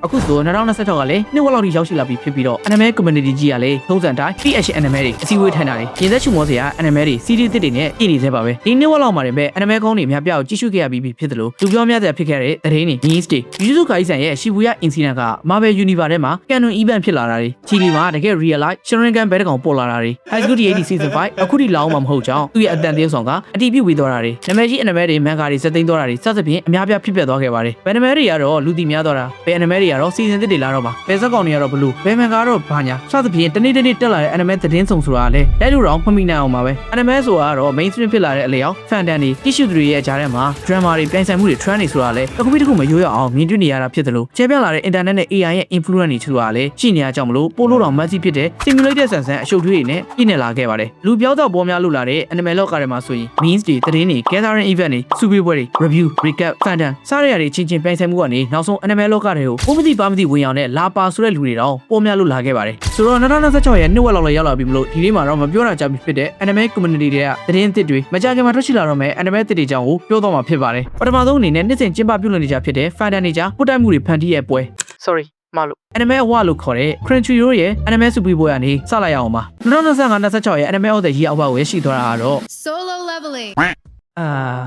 အခုဆို2026ကလည်းနှစ်ဝက်လောက်ထိရောက်ရှိလာပြီဖြစ်ပြီးတော့ anime community ကြီးကလည်းထုံးစံတိုင်း PH anime တွေအစည်းအဝေးထိုင်တာတွေရင်သက်ချူမောစရာ anime တွေ series သစ်တွေနဲ့ပြည်နေသေးပါပဲဒီနှစ်ဝက်လောက်မှာပဲ anime ကောင်းတွေများပြားကိုကြည့်ရှုခဲ့ရပြီးဖြစ်တယ်လို့လူပြောများစွာဖြစ်ခဲ့တဲ့သတင်းတွေ news တွေ Jujutsu Kaisen ရဲ့ Shibuya incident က Marvel Universe ထဲမှာ canon event ဖြစ်လာတာတွေချီလီမှာတကယ် real life Sharingan ဘဲတကောင်ပေါ်လာတာတွေ High School DxD Season 5အခုထိလောင်းမှာမဟုတ်ကြောင်းသူ့ရဲ့အတန်သေးဆောင်ကအတီးပြုတ်ဝေသွားတာတွေနာမည်ကြီး anime တွေ manga တွေစက်သိမ်းသွားတာတွေစသဖြင့်အများပြားဖြစ်ပျက်သွားခဲ့ပါတယ်ဘယ် anime တွေကတော့လူသိများသွားတာဘယ် anime တွေကတော့ season သစ်တွေလာတော့ပါဘယ်ဇက်ကောင်တွေကတော့ဘလူးဘယ် manga ကတော့ဘာညာစသဖြင့်တနေ့တက်လာတဲ့ anime သတင်းဆောင်ဆိုတာလည်းလက်လူတော်မှမိနိုင်အောင်ပါပဲ anime ဆိုတာကတော့ mainstream ဖြစ်လာတဲ့အလျောက် fandom တွေ tissue တွေရဲ့ကြားထဲမှာ drama တွေပြိုင်ဆိုင်မှုတွေ trend တွေဆိုတာလည်းတစ်ခုပြီးတစ်ခုမရိုးရအောင်မြင်တွေ့နေရတာဖြစ်တယ်လို့ကျေပြန့်လာတဲ့ internet နဲ့ AI ရဲ့ influence တွေဆိုတာလည်းရှိနေရကြောင်းမလို့ပို့လို့တော့ massive ဖြစ်တဲ့ simulated ဆန်ဆန်အရှုပ်ထွေးတွေနဲ့ပြည့်နေလာခဲ့ပါတယ်လူပြောတော့ပေါ်များလို့လာတဲ့ anime လောကထဲမှာဆိုရင် memes တွေသတင်းတွေ gathering event တွေစုပေးပွဲတွေ review recap fandom စတဲ့အရာတွေချင်းချင်းပြိုင်ဆိုင်မှုကနေနောက်ဆုံး anime လောကတွေကိုပုံမသိပါမသိဝင်အောင်နဲ့လာပါဆိုတဲ့လူတွေတော့ပေါ်များလို့လာခဲ့ပါတယ်ဆိုတော့2026ရဲ့နှစ်ဝက်လောက်လည်းရောက်လာပြီမလို့ဒီနေ့မှာတော့မပြောတာကြပြီဖြစ်တဲ့ anime community တွေကသတင်းသစ်တွေမကြခင်မှာထွက်ရှိလာတော့မယ် anime သစ်တွေကြောင်းကိုပြောတော့မှာဖြစ်ပါတယ်ပထမဆုံးအနေနဲ့နှစ်စဉ်ကျင်းပပြုလုပ်နေကြဖြစ်တဲ့ fandom တွေကြားပို့တိုက်မှုတွေဖန်တီးရဲ့ပွဲ sorry မလို့ anime award လို့ခေါ်တဲ့ Crunchyroll ရဲ့ anime စုပြီးပွဲကနေစလိုက်ရအောင်ပါ2025-26ရဲ့ anime of the year award ကိုရရှိသွားတာကတော့ Solo leveling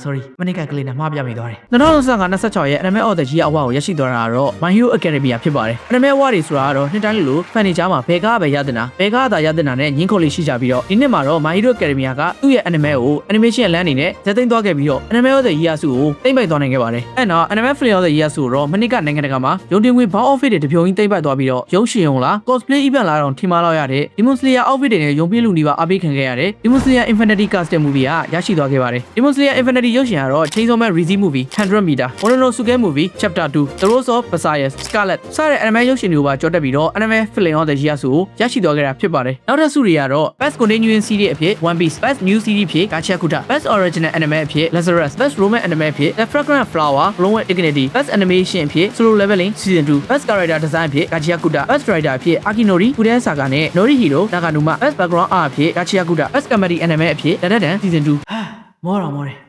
sorry မနေ့ကကလေးနဲ့မှားပြမိသွားတယ်2025-26ရဲ့ anime of the year award ကိုရရှိသွားတာကတော့ My Hero Academia ဖြစ်ပါတယ် anime award တွေဆိုတာကတော့နှစ်တိုင်းလို fan တွေကြားမှာဘယ်ကားပဲရတဲ့နာဘယ်ကားသာရတဲ့နာနဲ့ညှင်းခုန်လေးရှိကြပြီးတော့ဒီနှစ်မှာတော့ My Hero Academia ကသူ့ရဲ့ anime ကို animation လမ်းအနေနဲ့ဇက်သိမ်းသွားခဲ့ပြီးတော့ anime of the year ဆုကိုသိမ်းပိုက်သွားနိုင်ခဲ့ပါတယ်အဲ့တော့ anime film of the year ဆုတော့မနေ့ကနိုင်ငံတကာမှာရုံတင်ဝင်ဘောင်း outfit တွေတပြုံကြီးသိမ်းပိုက်သွားပြီးတော့ရုံးရှင်ုံလား cosplay event လာတော့ထင်မှားလောက်ရတဲ့ Demon Slayer outfit တွေနဲ့ရုံပြေးလူနေပါအပိတ်ခံခဲ့ရတဲ့ Demon Slayer Infinity Castle movie ကရရှိသွားခဲ့ပါတယ် Demon Slayer Infinity ရုပ်ရှင်ကတော့ Chainsaw Man Rezi movie 100 meter Mononosuke movie chapter 2 The Rose of Messiah Scarlet စတဲ့ anime ရုပ်ရှင်တွေကိုပါကြော်တက်ပြီးတော့ anime film of the year ဆုကိုရရှိသွားခဲ့တာဖြစ်ပါတယ်နောက်ထပ်ဆုတွေကတော့ Best Continuing Series အဖြစ် One Piece Best New Series အဖြစ် Gachakuta Best Original Anime အဖြစ် Lazarus Best Romance Anime အဖြစ် The Fragrant Flower Bloom Dignity Best Animation အဖြစ် Solo Leveling Season 2 Best Character Design အဖြစ် Gachakuta Best Writer အဖြစ် Akinori Kuden Saga နဲ့ Norihiro Naganuma Best Background Art အဖြစ် Gachakuta Best Comedy Anime အဖြစ် Dadadan Season 2မောတယ်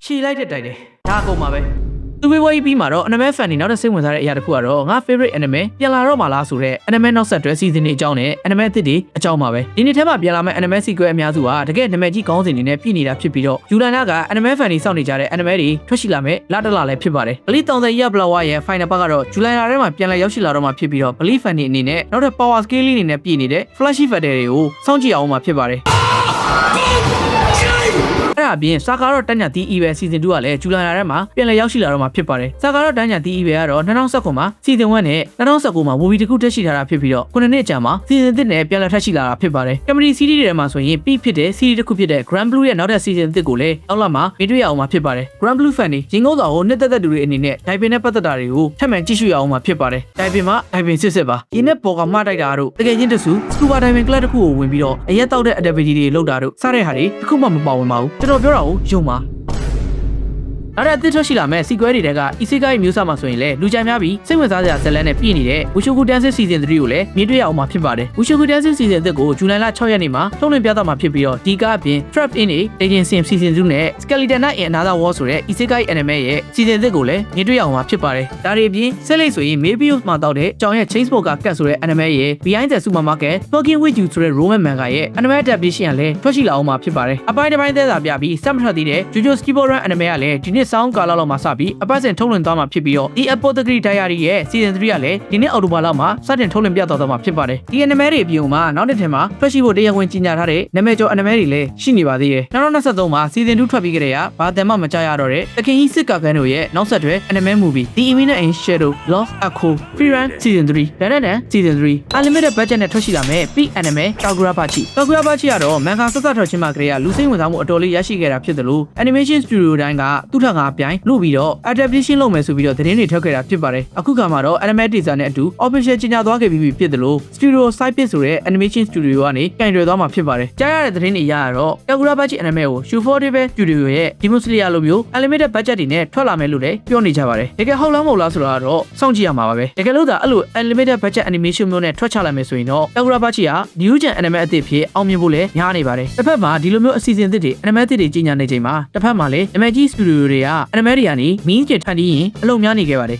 ရှည်လိုက်တဲ့တိုင်တယ်ဒါအကုန်ပါပဲသူဝေးဝေးပြီးမှာတော့ anime fan တွေနောက်တစ်စိတ်ဝင်စားတဲ့အရာတစ်ခုကတော့ငါ favorite anime ပြန်လာတော့မှလားဆိုတဲ့ anime နောက်ဆက်တွဲ season တွေအကြောင်းနဲ့ anime အသစ်တွေအကြောင်းပါပဲဒီနေ့ထဲမှာပြန်လာမယ့် anime sequel အများစုဟာတကယ်နာမည်ကြီးကောင်းစဉ်တွေနဲ့ပြည့်နေတာဖြစ်ပြီးတော့ July လက anime fan တွေစောင့်နေကြတဲ့ anime တွေထွက်ရှိလာမယ့်လတလလည်းဖြစ်ပါတယ် Bleach 30 year blower ရဲ့ final part ကတော့ July လထဲမှာပြန်လည်ရောက်ရှိလာတော့မှဖြစ်ပြီးတော့ Bleach fan တွေအနေနဲ့နောက်ထပ် power scale လေးတွေနဲ့ပြည့်နေတဲ့ flashy factor တွေကိုစောင့်ကြည့်အောင်မှဖြစ်ပါတယ်အဲ့ဒါအပြင်စာကာတော့တန်းညာတီး event season 2ကလည်းဇူလိုင်လထဲမှာပြန်လည်ရောက်ရှိလာတော့မှာဖြစ်ပါတယ်စာကာတော့တန်းညာတီး event ကတော့2019မှာ season 1နဲ့2019မှာ movie တစ်ခုတက်ရှိထားတာဖြစ်ပြီးတော့9နှစ်ကြာမှာ season 1နဲ့ပြန်လည်ထပ်ရှိလာတာဖြစ်ပါတယ် comedy series တွေထဲမှာဆိုရင် peak ဖြစ်တဲ့ series တစ်ခုဖြစ်တဲ့ Grand Blue ရဲ့နောက်ထပ် season 1ကိုလည်းနောက်လမှာမြင်တွေ့ရအောင်မှာဖြစ်ပါတယ် Grand Blue fan တွေရင်ကုန်းစွာကိုနှစ်သက်သူတွေအနေနဲ့ Diving နဲ့ပတ်သက်တာတွေကိုထပ်မံကြည့်ရှုရအောင်မှာဖြစ်ပါတယ် Diving မှာ Diving စစ်ပါရင်းနဲ့ပေါ်ကမှတိုက်တာတို့တကယ်ချင်းတဆူ Scuba Diving Club တစ်ခုကိုဝင်ပြီးတော့အရက်တောက်တဲ့ activity တွေလုပ်တာတို့စတဲ့ဟာတွေတစ်ခုမှမပါဝင်ပါဘူးကျွန်တော်ပြောတာကိုယုံပါအဲ့ဒါအသစ်ထွက်ရှိလာမဲ့ sequel တွေတဲက Isekai မျိုးစားမှာဆိုရင်လည်းလူကြိုက်များပြီးစိတ်ဝင်စားစရာဇာတ်လမ်းနဲ့ပြည့်နေတဲ့ Mushoku Tensei Season 3ကိုလည်းမြင်တွေ့ရအောင်မှာဖြစ်ပါတယ် Mushoku Tensei Season 3ကိုဇူလိုင်လ 6 ရက်နေ့မှာထုတ်လွှင့်ပြသမှာဖြစ်ပြီးတော့ဒီကအပြင် Trap In a Dating Sim Season 2နဲ့ Skeleton Knight in Another World ဆိုတဲ့ Isekai anime ရဲ့ Season 3ကိုလည်းမြင်တွေ့ရအောင်မှာဖြစ်ပါတယ်ဒါတွေအပြင်ဆက်လိုက်ဆိုရင် Maybe မှာတောက်တဲ့ကြောင်ရဲ့ Chainsmoker Cat ဆိုတဲ့ anime ရဲ့ Behind the Supermarket Smoking with You ဆိုတဲ့ Roman manga ရဲ့ anime adaptation ကလည်းထွက်ရှိလာအောင်မှာဖြစ်ပါတယ်အပိုင်းတစ်ပိုင်းသက်သာပြပြီးစက်မထွက်သေးတဲ့ JoJo Skipping Run anime ကလည်းဒီနှစ်ဆောင်းကာလလောက်မှာစပြီးအပတ်စဉ်ထုတ်လွှင့်သွားမှာဖြစ်ပြီးတော့ဒီ Apothecary Diary ရဲ့ Season 3ကလည်းဒီနှစ်အောက်တိုဘာလမှာစတင်ထုတ်လွှင့်ပြသွားမှာဖြစ်ပါတယ်ဒီ anime တွေအပြင်မှာနောက်တစ်ထပ်မှာထွက်ရှိဖို့တရားဝင်ကြေညာထားတဲ့နာမည်ကျော် anime တွေလည်းရှိနေပါသေးတယ်2023မှာ Season 2ထွက်ပြီးကြတဲ့ကဘာတန်မှမကြရတော့တဲ့တခင်ကြီးစစ်ကာကန်တို့ရဲ့နောက်ဆက်တွဲ anime movie The Imminent in Shadow Lost Echo Free Run Season 3 Dadadan Season 3 Unlimited budget နဲ့ထွက်ရှိလာမယ့် Peak Anime Kagurabachi ကတော့ manga ဆက်ဆက်ထွက်ခြင်းမှာကလေးကလူစိတ်ဝင်စားမှုအတော်လေးရရှိခဲ့တာဖြစ်တယ်လို့ animation studio တိုင်းကသူ့ထ 35ပြိုင်လို့ပြီးတော့ adaptation လုပ်မယ်ဆိုပြီးတော့သတင်းတွေထွက်ခဲ့တာဖြစ်ပါတယ်အခုခါမှာတော့ animator နဲ့အတူ official ကြေညာသွားခဲ့ပြီးဖြစ်တယ်လို့ studio Cypress ဆိုတဲ့ animation studio ကနေကင်တွယ်သွားမှာဖြစ်ပါတယ်ကြားရတဲ့သတင်းတွေရတော့ Kagura Bachi anime ကို Ufotable Studio ရဲ့ Demon Slayer လိုမျိုး unlimited budget တွေနဲ့ထွက်လာမယ်လို့လည်းပြောနေကြပါတယ်တကယ်ဟုတ်လားမဟုတ်လားဆိုတော့စောင့်ကြည့်ရမှာပါပဲတကယ်လို့ဒါအဲ့လို unlimited budget animation မျိုးနဲ့ထွက်ချလိုက်မယ်ဆိုရင်တော့ Kagura Bachi က new gen anime အသစ်ဖြစ်အောင်မြင်ဖို့လည်းများနေပါတယ်တစ်ဖက်မှာဒီလိုမျိုးအစီအစဉ်သစ်တွေ anime သစ်တွေကြီးညာနေချိန်မှာတစ်ဖက်မှာလည်း MG Studio တွေက anime တွေကနေ mean ကျထန်ပြီးရင်အလုံများနေခဲ့ပါတယ်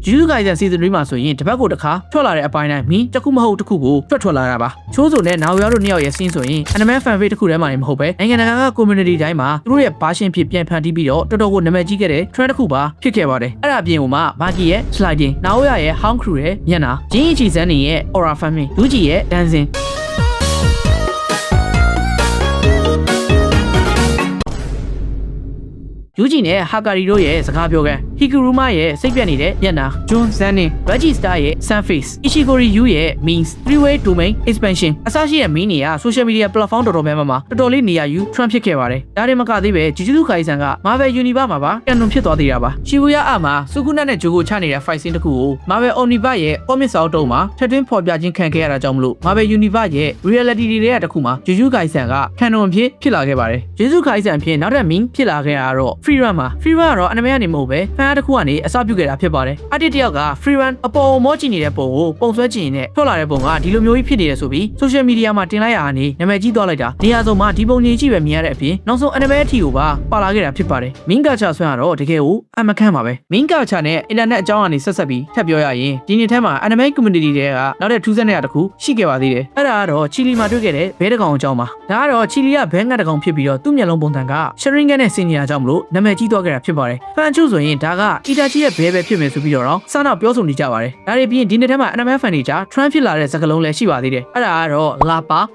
Jujutsu Kaisen Season 3မှာဆိုရင်တစ်ပတ်ကိုတစ်ခါထွက်လာတဲ့အပိုင်းတိုင်းမင်းတစ်ခုမဟုတ်တစ်ခုကိုထွက်လာတာပါချိုးစုံနဲ့နာဝရတို့နှစ်ယောက်ရဲ့ scene ဆိုရင် anime fan page တစ်ခုထဲမှာနေမဟုတ်ပဲနိုင်ငံတကာက community တိုင်းမှာသူတို့ရဲ့ version ဖြစ်ပြန်ဖန်တီးပြီးတော့တော်တော်ကိုနာမည်ကြီးခဲ့တဲ့ trend တစ်ခုပါဖြစ်ခဲ့ပါတယ်အဲ့ဒါအပြင်ကမှ Maki ရဲ့ sliding နာဝရရဲ့ Hound Crew ရဲ့မျက်နှာဂျင်းအချီစန်းနေရဲ့ aura farming လူကြီးရဲ့ dancingယူဂျီနဲ့ဟာကာရီတို့ရဲ့စကားပြောကန်ဟီကူရူမာရဲ့စိတ်ပြတ်နေတဲ့မျက်နှာဂျွန်ဇန်နင်ရဂျီစတာရဲ့ Sunface အီရှီဂိုရီယူရဲ့ Means Three-way Domain Expansion အစရှိတဲ့မင်းတွေက social media platform တော်တော်များများမှာတော်တော်လေးနေရာယူ trend ဖြစ်ခဲ့ပါတယ်ဒါတွေမကသေးပဲ Jujutsu Kaisen က Marvel Universe မှာပါကန်နွန်ဖြစ်သွားသေးတာပါရှီဘူယာအမှာစုခုနတ်နဲ့ဂျိုကိုချနေတဲ့ fight scene တစ်ခုကို Marvel Omniverse ရဲ့ comic စာအုပ်တုံးမှာထပ်သွင်းဖော်ပြခြင်းခံခဲ့ရတာကြောင့်မလို့ Marvel Universe ရဲ့ reality တွေကတခုမှာ Jujutsu Kaisen ကကန်နွန်ဖြစ်လာခဲ့ပါတယ် Jujutsu Kaisen ဖြစ်နောက်တဲ့ meme ဖြစ်လာခဲ့တာတော့ Free Run မှာ Free Run ကတော့ anime ကနေမဟုတ်ပဲ fan တစ်ခုကနေအစပြုခဲ့တာဖြစ်ပါတယ်အတစ်တယောက်က Free Run အပေါ်မောကြည့်နေတဲ့ပုံကိုပုံဆွဲကြည့်ရင်ထွက်လာတဲ့ပုံကဒီလိုမျိုးကြီးဖြစ်နေတယ်ဆိုပြီး social media မှာတင်လိုက်ရတာနေနာမည်ကြီးသွားလိုက်တာနေရာစုံမှာဒီပုံကြီးကြည့်ပဲမြင်ရတဲ့အပြင်နောက်ဆုံး anime အထီကိုပါလာခဲ့တာဖြစ်ပါတယ် Main Culture ဆွမ်းကတော့တကယ်ကိုအမခန့်ပါပဲ Main Culture နဲ့ internet အကြောင်းကနေဆက်ဆက်ပြီးထပ်ပြောရရင်ဒီနေ့ထဲမှာ anime community တွေကနောက်တဲ့ထူးဆန်းတဲ့တစ်ခုရှိခဲ့ပါသေးတယ်အဲ့ဒါကတော့ Chili မှာတွေ့ခဲ့တဲ့ဘဲတကောင်အကြောင်းပါဒါကတော့ Chili ကဘဲငတ်တကောင်ဖြစ်ပြီးတော့သူ့မျက်လုံးပုံစံက Sharingan နဲ့ဆင်နေတာကြောင့်မလို့နာမည်ကြီးသွားခဲ့တာဖြစ်ပါတယ်ဖန်ချုဆိုရင်ဒါကအီတာချီရဲ့ဘဲဖြစ်မယ်ဆိုပြီးတော့စနောက်ပြောဆိုနေကြပါတယ်ဒါတွေပြီးရင်ဒီနေ့ထဲမှာ anime fan တွေကြား trend ဖြစ်လာတဲ့စကားလုံးလည်းရှိပါသေးတယ်အဲ့ဒါကတော့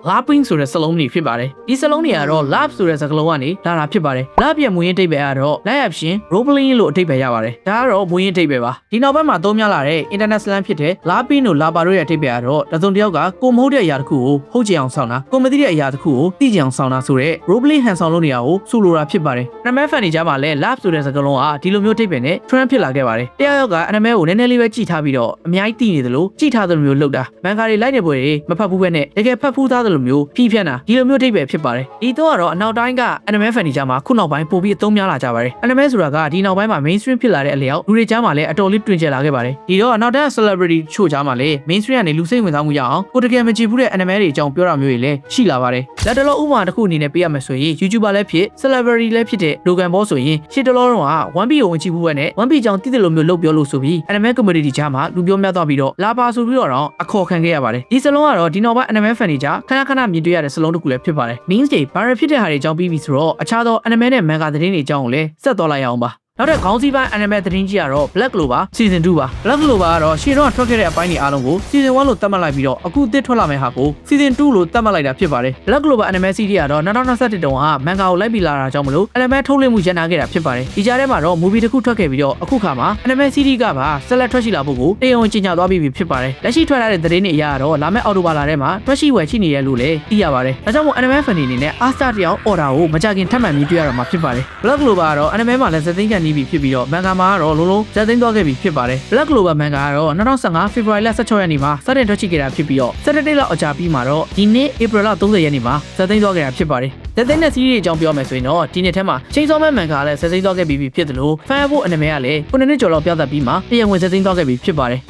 laping ဆိုတဲ့စလုံးတွေဖြစ်ပါတယ်ဒီစလုံးတွေကတော့ lap ဆိုတဲ့စကားလုံးကနေလာတာဖြစ်ပါတယ် lap ရဲ့မူရင်းအဓိပ္ပာယ်ကတော့ live action role playing လို့အဓိပ္ပာယ်ရပါတယ်ဒါကတော့မူရင်းအဓိပ္ပာယ်ပါဒီနောက်ပိုင်းမှာသုံးများလာတဲ့ internet slang ဖြစ်တဲ့ laping တို့ lapa တို့ရဲ့အဓိပ္ပာယ်ကတော့တစုံတစ်ယောက်ကကိုမဟုတ်တဲ့အရာတစ်ခုကိုဟုတ်ကြအောင်ဆောင်တာကိုမသိတဲ့အရာတစ်ခုကိုသိကြအောင်ဆောင်တာဆိုတဲ့ role playing ဟန်ဆောင်လို့နေရာကိုဆိုလိုတာဖြစ်ပါတယ် anime fan တွေကြားမှာလည်း lap ဆိုတဲ့စကားလုံးကဒီလိုမျိုးအဓိပ္ပာယ်နဲ့ trend ဖြစ်လာခဲ့ပါတယ်တယောက်က anime ကိုနည်းနည်းလေးပဲကြည့်ထားပြီးတော့အများကြီးသိနေသလိုကြည့်ထားသလိုမျိုးလုပ်တာမန်ဂါတွေလိုက်နေပွဲတွေမဖတ်ဘူးပဲနဲ့တကယ်ဖတ်ဖူးသားသလိုမျိုးဖြီးဖြန်းတာဒီလိုမျိုးအဓိပ္ပာယ်ဖြစ်ပါတယ်ဒီတော့ကတော့အနောက်တိုင်းက anime fan တွေကြားမှာခုနောက်ပိုင်းပိုပြီးအသုံးများလာကြပါတယ် anime ဆိုတာကဒီနောက်ပိုင်းမှာ mainstream ဖြစ်လာတဲ့အလျောက်လူတွေကြားမှာလည်းအတော်လေးတွင်ကျယ်လာခဲ့ပါတယ်ဒီတော့အနောက်တိုင်း celebrity ချို့ကြားမှာလည်း mainstream ကနေလူစိတ်ဝင်စားမှုရအောင်ကိုတကယ်မကြည့်ဘူးတဲ့ anime တွေအကြောင်းပြောတာမျိုးတွေလည်းရှိလာပါတယ်လက်တလုံးဥပမာတစ်ခုအနေနဲ့ပေးရမယ်ဆိုရင် YouTuber လည်းဖြစ် celebrity လည်းဖြစ်တဲ့ Logan Paul ဆိုရင်ရှစ်တလုံးတော့က One Piece ကိုဝင်ကြည့်ဘူးပဲနဲ့ One Piece ကြောင့်တည်တယ်လို့မျိုးလုပ်ပြောလို့ဆိုပြီး anime community ကြားမှာလူပြောများသွားပြီးတော့လာပါဆိုပြီးတော့အခေါ်ခံခဲ့ရပါတယ်ဒီစလုံးကတော့ဒီနောက်ပိုင်း anime fan တွေကြားခဏမြင်တွေ့ရတဲ့စလုံးတစ်ခုလည်းဖြစ်ပါတယ် means တွေ viral ဖြစ်တဲ့ဟာတွေအကြောင်းပြီးပြီဆိုတော့အခြားသော anime နဲ့ manga သတင်းတွေအကြောင်းကိုလည်းဆက်သွားလိုက်အောင်ပါနောက်တဲ့ခေါင်းစည်းပိုင်း anime သတင်းကြီးကတော့ Black Clover Season 2ပါ Black Clover ကတော့ရှေ့တော့ထွက်ခဲ့တဲ့အပိုင်းတွေအားလုံးကို Season 1 လို့သတ်မှတ်လိုက်ပြီးတော့အခုအသစ်ထွက်လာမယ့်ဟာကို Season 2 လို့သတ်မှတ်လိုက်တာဖြစ်ပါတယ် Black Clover anime series ကတော့2021တုန်းက manga ကိုလိုက်ပြီးလာတာကြောင့်မလို့ anime ထုတ်လွှင့်မှုရပ်နားခဲ့တာဖြစ်ပါတယ်ဒီကြားထဲမှာတော့ movie တစ်ခုထွက်ခဲ့ပြီးတော့အခုခါမှာ anime series ကပါဆက်လက်ထွက်ရှိလာဖို့ကိုတရားဝင်ကြေညာသွားပြီးဖြစ်ပါတယ်လက်ရှိထွက်လာတဲ့သတင်းတွေအရတော့လာမယ့်အောက်တိုဘာလထဲမှာထွက်ရှိဝယ်ရှိနေရလို့လည်းသိရပါတယ်ဒါကြောင့်မို့ anime fan တွေအနေနဲ့ Asta တယောက် order ကိုမကြခင်ထပ်မံပြီးတွေ့ရတော့မှာဖြစ်ပါတယ် Black Clover ကတော့ anime မှာလည်းစက်သိန်းကန်နေပြီဖြစ်ပြီးတော့ manga မှာတော့လုံးလုံးဇက်သိမ်းသွားခဲ့ပြီဖြစ်ပါတယ် Black Clover manga ကတော့2015 February 16 ရက်နေ့မှာစတင်ထွက်ရှိခဲ့တာဖြစ်ပြီးတော့17လအကြာပြီးမှာတော့ဒီနေ့ April 30 ရက်နေ့မှာဇက်သိမ်းသွားခဲ့တာဖြစ်ပါတယ်ဇက်သိမ်းတဲ့ series အကြောင်းပြောမယ်ဆိုရင်တော့ဒီနှစ်ထဲမှာချိန်စောမဲ့ manga လည်းဇက်သိမ်းသွားခဲ့ပြီဖြစ်တယ်လို့ fan ဖို့ anime ကလည်း9နှစ်ကျော်လောက်ပြသပြီးမှတရားဝင်ဇက်သိမ်းသွားခဲ့ပြီဖြစ်ပါတယ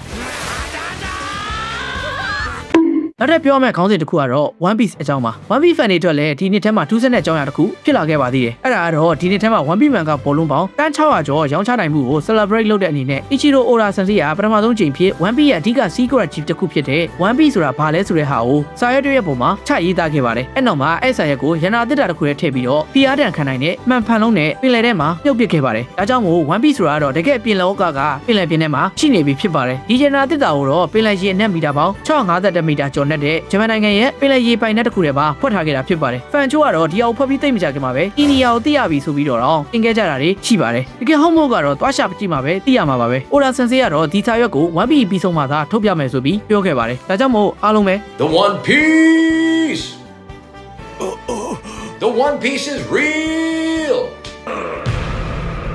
်နောက်ထပ်ပြောရမယ့်ခေါင်းစဉ်တစ်ခုကတော့ One Piece အကြောင်းပါ One Piece fan တွေအတွက်လည်းဒီနှစ်ထဲမှာထူးဆန်းတဲ့အကြောင်းအရာတစ်ခုဖြစ်လာခဲ့ပါသေးတယ်အဲ့ဒါကတော့ဒီနှစ်ထဲမှာ One Piece manga ဘောလုံးပေါင်းတန်း600ကျော်ရောင်းချနိုင်မှုကို celebrate လုပ်တဲ့အနေနဲ့ Ichiro Oda Sensei ကပထမဆုံးချိန်ဖြစ် One Piece ရဲ့အဓိက secret chief တစ်ခုဖြစ်တဲ့ One Piece ဆိုတာဘာလဲဆိုတဲ့ဟာကိုစာရွက်တွေရဲ့ပုံမှာချရေးသားခဲ့ပါတယ်အဲ့နောက်မှာအဲ့စာရွက်ကိုရနာတစ်တာတစ်ခုနဲ့ထည့်ပြီးတော့ PR တန်ခံနိုင်တဲ့မှန်ဖန်လုံးနဲ့ပင်လယ်ထဲမှာမြုပ်ပစ်ခဲ့ပါတယ်ဒါကြောင့်မို့ One Piece ဆိုတာကတော့တကယ်ပင်လယ်ဩကာကပင်လယ်ပြင်ထဲမှာရှိနေပြီဖြစ်ပါတယ်ဒီရနာတစ်တာကိုတော့ပင်လယ်ရေအနက်မီတာပေါင်း651မီတာကျော်နဲ့တဲ့ဂျပန်နိုင်ငံရဲ့ပင်လယ်ရေပိုင်နက်တစ်ခုထဲမှာဖွက်ထားခဲ့တာဖြစ်ပါတယ်ဖန်ချိုးကတော့ဒီအောင်ဖွက်ပြီးသိမ့်မကြခင်မှာပဲအီနီယာကိုသိရပြီဆိုပြီးတော့သင်ခဲ့ကြတာတွေရှိပါတယ်တကယ်ဟုတ်မဟုတ်ကတော့သွားရှာကြည့်မှာပဲသိရမှာပါပဲ Oda Sensei ကတော့ဒီစာရွက်ကို One Piece ပြီးဆုံးမှသာထုတ်ပြမယ်ဆိုပြီးပြောခဲ့ပါတယ်ဒါကြောင့်မို့အားလုံးပဲ The One Piece The One Piece is real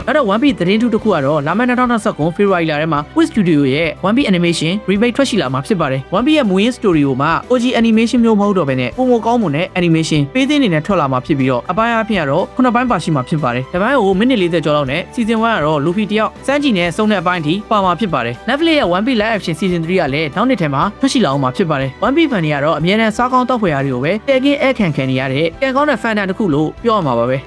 နောက်တော့ One Piece သတင်းထူးတစ်ခုကတော့လာမယ့်2019 February လထဲမှာ Wit Studio ရဲ့ One Piece Animation remake ထွက်ရှိလာမှာဖြစ်ပါတယ် One Piece ရဲ့ မူရင်း story ကိုမှ OG animation မျိုးမဟုတ်တော့ဘဲနဲ့ပုံမကောင်းမွန်တဲ့ animation ပေးသင်းနေနဲ့ထွက်လာမှာဖြစ်ပြီးတော့အပိုင်းအဖြစ်ကတော့9ပိုင်းပါရှိမှာဖြစ်ပါတယ်ဒီပိုင်းကိုမိနစ်40ကျော်လောက်နဲ့ season 1ကတော့ Luffy တယောက်စမ်းကြည့်နဲ့စုံတဲ့အပိုင်းထိပါမှာဖြစ်ပါတယ် Netflix ရဲ့ One Piece live action season 3ကလည်းနောက်နှစ်ထဲမှာထွက်ရှိလာအောင်မှာဖြစ်ပါတယ် One Piece fan တွေကတော့အများနဲ့စားကောင်းတောက်ဖွယ်ရာတွေကိုပဲတကယ်အခန့်ခံနေရတဲ့ကံကောင်းတဲ့ fan တစ်ခုလို့ပြောရမှာပါပဲ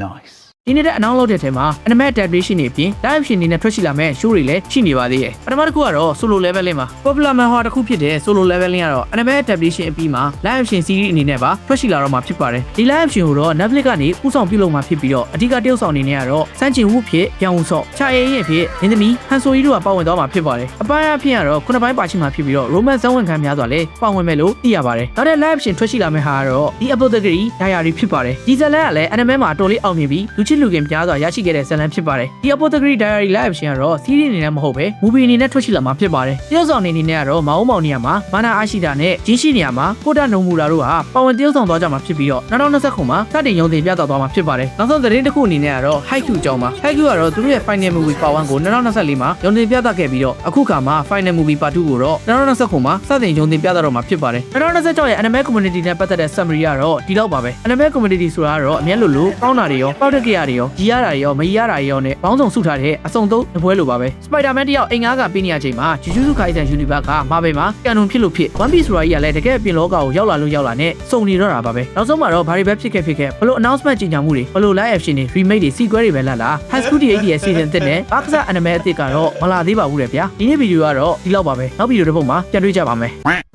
Nice. ဒီနေ့တဲ့အနောက်လုပ်တဲ့ထဲမှာ anime adaptation တွေအပြင် live action တွေနဲ့ထွက်ရှိလာမဲ့ show တွေလည်းရှိနေပါသေးတယ်ပထမတစ်ခုကတော့ solo leveling မှာ popular manhwa တစ်ခုဖြစ်တဲ့ solo leveling ကတော့ anime adaptation အပြီးမှာ live action series အနေနဲ့ပါထွက်ရှိလာတော့မှာဖြစ်ပါတယ်ဒီ live action ကိုတော့ Netflix ကနေဥဆောင်ပြုလုပ်မှာဖြစ်ပြီးတော့အဓိကတရုပ်ဆောင်အနေနဲ့ကတော့စန်းချင်ဝုဖြစ်ပြောင်းဝဆော့ချာရဲရင်ဖြစ်မင်းသမီးဟန်ဆိုရီတို့ကပါဝင်သွားမှာဖြစ်ပါတယ်အပိုင်းအဖြစ်ကတော့9ပိုင်းပါရှိမှာဖြစ်ပြီးတော့ romance ဇာတ်ဝင်ခန်းများစွာလည်းပါဝင်မယ်လို့သိရပါတယ်နောက်တဲ့ live action ထွက်ရှိလာမယ့်ဟာကတော့ The Apothecary Diary ဖြစ်ပါတယ်ဒီဇာတ်လမ်းကလည်း anime မှာတော်လေးအောင်မြင်ပြီးလူချစ်လူခင်များစွာရှိခဲ့တဲ့ဇာတ်လမ်းဖြစ်ပါတယ်ဒီ Apothecary Diary live action ကတော့ series အနေနဲ့မဟုတ်ပဲ movie အနေနဲ့ထွက်ရှိလာမှာဖြစ်ပါတယ်တရုပ်ဆောင်အနေနဲ့ကတော့မောင်မောင်နေရာမှာမာနာအာရှိတာနဲ့ဂျင်းရှိနေရာမှာကိုတာနုံမူရာတို့ဟာပါဝင်တရုပ်ဆောင်သွားကြမှာဖြစ်ပြီးတော့2020ခုမှာစတင်ရုံတင်ပြသသွားမှာဖြစ်ပါတယ်နောက်ဆုံးသတင်းတစ်ခုအနေနဲ့ကတော့ Haikyuu အကြောင်းပါ Haikyuu ကတော့သူတို့ရဲ့ final movie part 1ကို2024မှာရုံတင်ပြသခဲ့ပြီးတော့အခုခါမှာ final movie part 2ကိုတော့2020ခုမှာစတင်ရုံတင်ပြသတော့မှာဖြစ်ပါတယ်2026ရဲ့ anime community နဲ့ပတ်သက်တဲ့ summary ကတော့ဒီလောက်ပါပဲ anime community ဆိုတာကတော့အမြဲလိုကောင်းတာတွေရောပေါက်တက်ကြရတွေရောကြီးရတာတွေရောမကြီးရတာတွေရောနဲ့ဘောင်းဆောင်စုထားတဲ့အစုံသုံးတစ်ပွဲလိုပါပဲ Spider-Man တယောက်အိမ်ငါးကပေးနေရချိန်မှာ Jujutsu Kaisen Universe ကမာဘယ်မှာကန်နွန်ဖြစ်လို့ဖြစ် One Piece ဆိုတာကြီးကလည်းတကယ်ပြင်လောကကိုရောက်လာနဲ့စုံနေတော့တာပါပဲနောက်ဆုံးမှာတော့ဘာတွေပဲဖြစ်ခဲ့ဘလို့ announcement ကြေညာမှုတွေဘလို့ live action တွေ remake တွေ sequel တွေပဲလာ High School DxD ရဲ့ season 1နဲ့ဘာကစား anime အသစ်ကတော့မလာသေးပါဘူးလေဗျာဒီနေ့ဗီဒီယိုကတော့ဒီလောက်ပါပဲနောက်ဗီဒီယိုတစ်ပုဒ်မှာပြန်တွေ့ကြပါမယ်